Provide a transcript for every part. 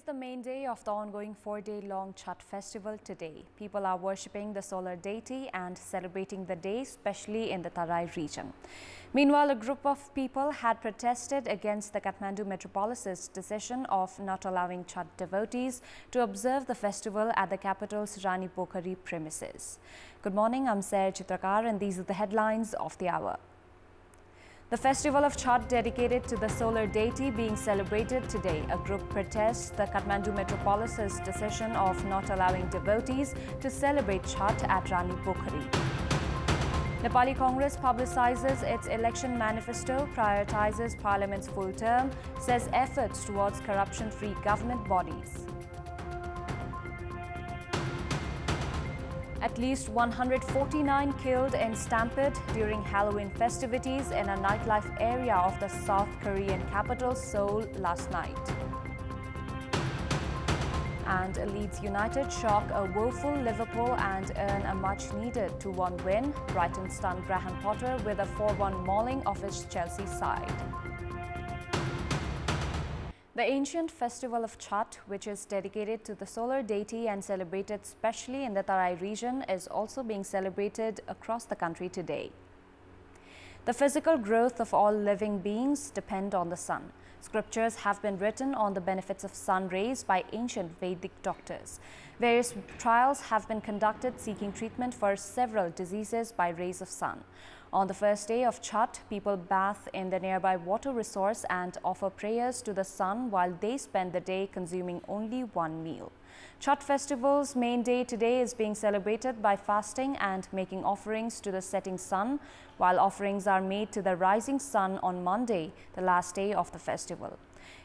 the main day of the ongoing 4-day-long Chhat festival today. People are worshipping the solar deity and celebrating the day, especially in the Tarai region. Meanwhile, a group of people had protested against the Kathmandu metropolis's decision of not allowing Chhat devotees to observe the festival at the capital's Rani Pokhari premises. Good morning, I'm Chitrakar and these are the headlines of the hour. The festival of Chhat dedicated to the solar deity being celebrated today. A group protests the Kathmandu metropolis's decision of not allowing devotees to celebrate Chhat at Rani Pokhari. Nepali Congress publicizes its election manifesto, prioritizes Parliament's full term, says efforts towards corruption-free government bodies. At least 149 killed in stampede during Halloween festivities in a nightlife area of the South Korean capital Seoul last night. And Leeds United shock a woeful Liverpool and earn a much-needed 2-1 win. Brighton stunned Graham Potter with a 4-1 mauling of his Chelsea side. The ancient festival of Chhat, which is dedicated to the solar deity and celebrated especially in the Tarai region, is also being celebrated across the country today. The physical growth of all living beings depend on the sun. Scriptures have been written on the benefits of sun rays by ancient Vedic doctors. Various trials have been conducted seeking treatment for several diseases by rays of sun. On the first day of Chhat, people bathe in the nearby water resource and offer prayers to the sun while they spend the day consuming only one meal. Chhat festival's main day today is being celebrated by fasting and making offerings to the setting sun, while offerings are made to the rising sun on Monday, the last day of the festival.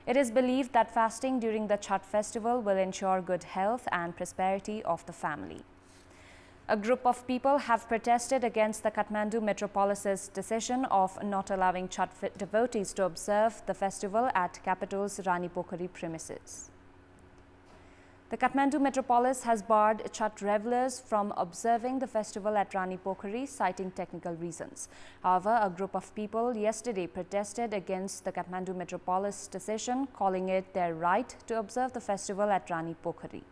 It is believed that fasting during the Chhat festival will ensure good health and prosperity of the family. A group of people have protested against the Kathmandu metropolis's decision of not allowing Chhat devotees to observe the festival at capital's Rani Pokhari premises. The Kathmandu metropolis has barred Chhat revelers from observing the festival at Rani Pokhari, citing technical reasons. However, a group of people yesterday protested against the Kathmandu metropolis decision, calling it their right to observe the festival at Rani Pokhari.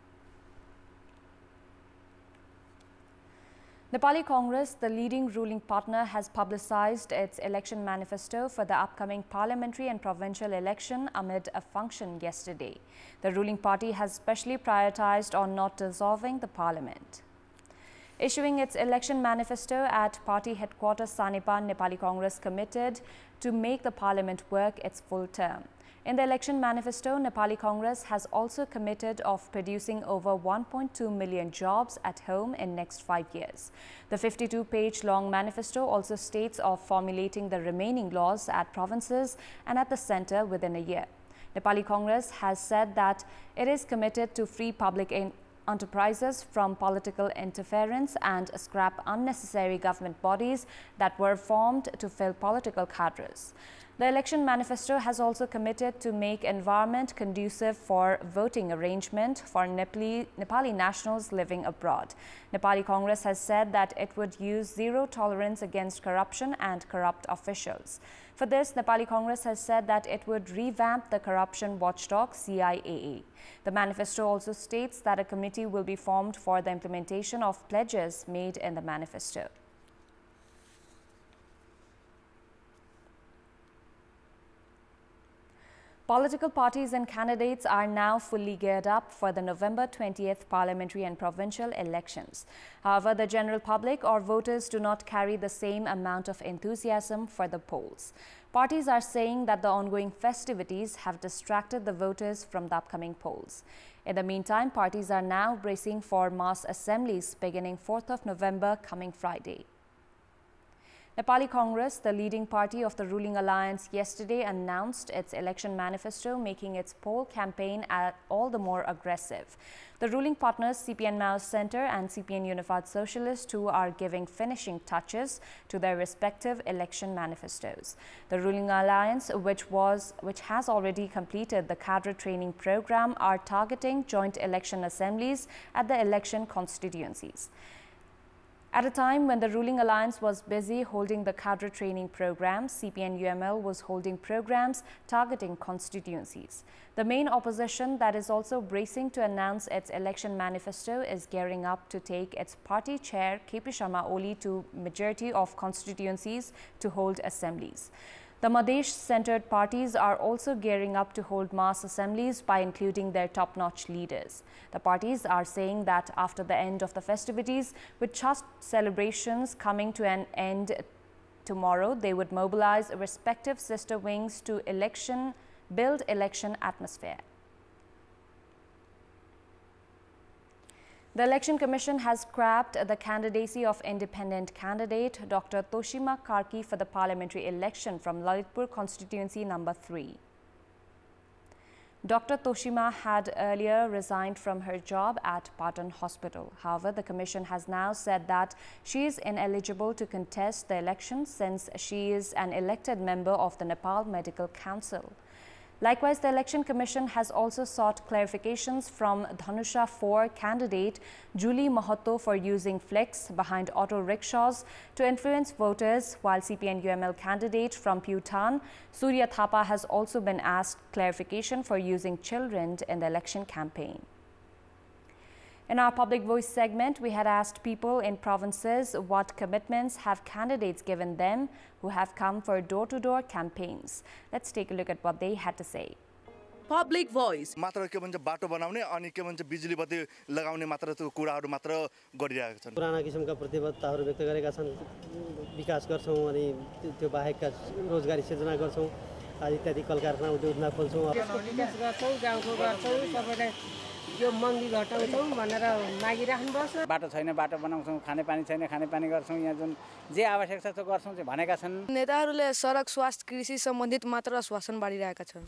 Nepali Congress, the leading ruling partner, has publicized its election manifesto for the upcoming parliamentary and provincial election amid a function yesterday. The ruling party has specially prioritized on not dissolving the parliament. Issuing its election manifesto at party headquarters Sanipan, Nepali Congress committed to make the parliament work its full term. In the election manifesto, Nepali Congress has also committed of producing over 1.2 million jobs at home in next 5 years. The 52-page long manifesto also states of formulating the remaining laws at provinces and at the centre within a year. Nepali Congress has said that it is committed to free public enterprises from political interference and scrap unnecessary government bodies that were formed to fill political cadres. The election manifesto has also committed to make environment conducive for voting arrangement for Nepali nationals living abroad. Nepali Congress has said that it would use zero tolerance against corruption and corrupt officials. For this, Nepali Congress has said that it would revamp the corruption watchdog CIAA. The manifesto also states that a committee will be formed for the implementation of pledges made in the manifesto. Political parties and candidates are now fully geared up for the November 20th parliamentary and provincial elections. However, the general public or voters do not carry the same amount of enthusiasm for the polls. Parties are saying that the ongoing festivities have distracted the voters from the upcoming polls. In the meantime, parties are now bracing for mass assemblies beginning 4th of November coming Friday. Nepali Congress, the leading party of the ruling alliance, yesterday announced its election manifesto, making its poll campaign all the more aggressive. The ruling partners CPN Mao Centre and CPN Unified Socialist too are giving finishing touches to their respective election manifestos. The ruling alliance, which has already completed the cadre training program, are targeting joint election assemblies at the election constituencies. At a time when the ruling alliance was busy holding the cadre training programs, CPN-UML was holding programs targeting constituencies. The main opposition that is also bracing to announce its election manifesto is gearing up to take its party chair KP Sharma Oli to majority of constituencies to hold assemblies. The Madhesh-centered parties are also gearing up to hold mass assemblies by including their top-notch leaders. The parties are saying that after the end of the festivities, with Chhath celebrations coming to an end tomorrow, they would mobilize respective sister wings to build election atmosphere. The Election Commission has scrapped the candidacy of independent candidate Dr. Toshima Karki for the parliamentary election from Lalitpur constituency number 3. Dr. Toshima had earlier resigned from her job at Patan Hospital. However, the Commission has now said that she is ineligible to contest the election since she is an elected member of the Nepal Medical Council. Likewise, the Election Commission has also sought clarifications from Dhanusha 4 candidate Julie Mahato for using flex behind auto rickshaws to influence voters, while CPN-UML candidate from Bhutan, Surya Thapa, has also been asked clarification for using children in the election campaign. In our Public Voice segment, we had asked people in provinces what commitments have candidates given them who have come for door-to-door campaigns. Let's take a look at what they had to say. Public Voice. मात्र के भन्छ बाटो बनाउने अनि के भन्छ बिजुली बत्ती लगाउने मात्र त्यो कुराहरु मात्र गरिरहेका छन्। पुराना किसिमका प्रतिबद्धताहरु व्यक्त गरेका छन्। विकास गर्छौं अनि त्यो बाहेकका रोजगारी सृजना गर्छौं। आज इत्यादि कल कारखाना उद्योग धन्दा खोल्छौं। विकास गर्छौं, गाउँको गर्छौं, सबैलाई यो महँगी घटाउँछौं भनेर मागिराख्नु पर्छ। बाटो छैन बाटो बनाउँछौं, खानेपानी छैन खानेपानी गर्छौं, यहाँ जुन जे आवश्यक छ त्यो गर्छौं चाहिँ भनेका छन्। नेताहरूले सडक, स्वास्थ्य, कृषि सम्बन्धित मात्र आश्वासन बाँडिरहेका छन्।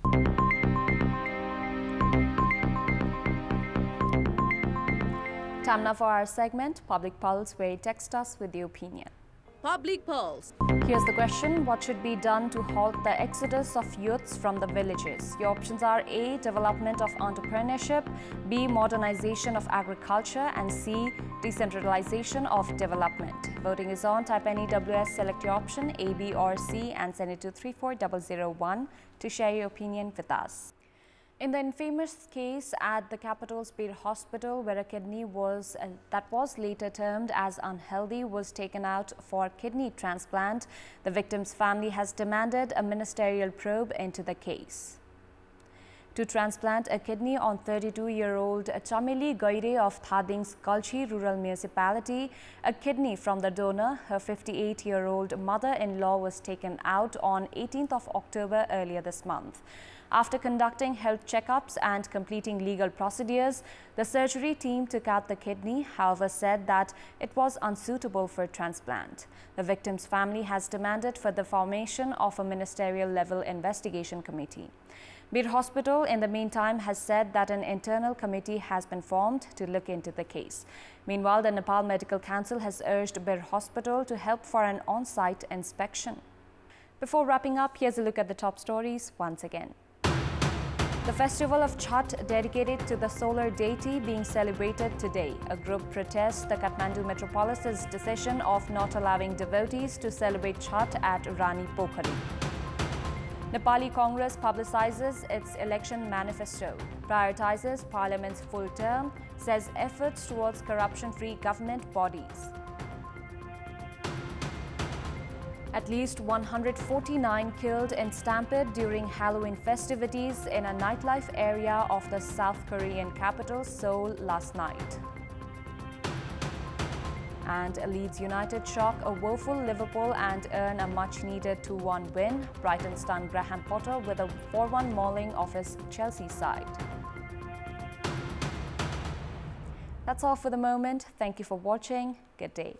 Time now for our segment, Public Pulse, where you text us with your opinion. Public Pulse. Here's the question: what should be done to halt the exodus of youths from the villages? Your options are A. Development of entrepreneurship, B. Modernization of agriculture, and C. Decentralization of development. Voting is on. Type any WS, select your option A, B or C and send it to 34001 to share your opinion with us. In the infamous case at the capital's Bir Hospital, where a kidney that was later termed as unhealthy was taken out for kidney transplant, the victim's family has demanded a ministerial probe into the case. To transplant a kidney on 32-year-old Chameli Gaire of Thading's Kalchi rural municipality, a kidney from the donor, her 58-year-old mother-in-law, was taken out on 18th of October earlier this month. After conducting health checkups and completing legal procedures, the surgery team took out the kidney, however said that it was unsuitable for transplant. The victim's family has demanded for the formation of a ministerial-level investigation committee. Bir Hospital, in the meantime, has said that an internal committee has been formed to look into the case. Meanwhile, the Nepal Medical Council has urged Bir Hospital to help for an on-site inspection. Before wrapping up, here's a look at the top stories once again. The festival of Chhath, dedicated to the solar deity, being celebrated today. A group protests the Kathmandu metropolis's decision of not allowing devotees to celebrate Chhath at Rani Pokhari. Nepali Congress publicizes its election manifesto, prioritizes Parliament's full term, says efforts towards corruption-free government bodies. At least 149 killed in stampede during Halloween festivities in a nightlife area of the South Korean capital, Seoul, last night. And Leeds United shock a woeful Liverpool and earn a much-needed 2-1 win. Brighton stunned Graham Potter with a 4-1 mauling of his Chelsea side. That's all for the moment. Thank you for watching. Good day.